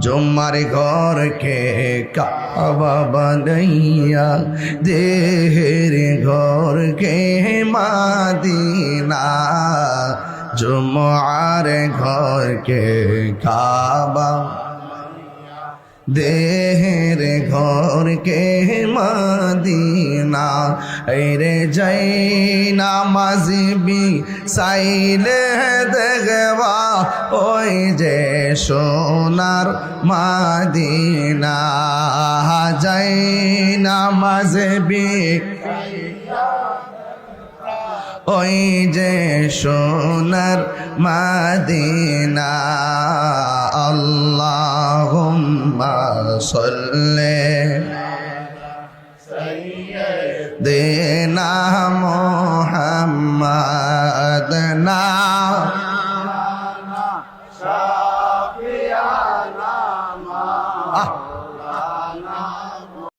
জুম্মার ঘরকে কাবা বানাইয়া দেহের ঘরকে মাদিনা জুম্মার ঘরকে কাবা দেহের ঘরকে মদিনা রে যাই নামাজবি সাইলে দেখবা ওই যে সোনার মদিনা যাই নামাজবি ওই যে সোনার মদিনা আল্লাহুম্মা সাল্লি সাইয়্যিদিনা মুহাম্মাদ না শাফিয়ানা মাওলানা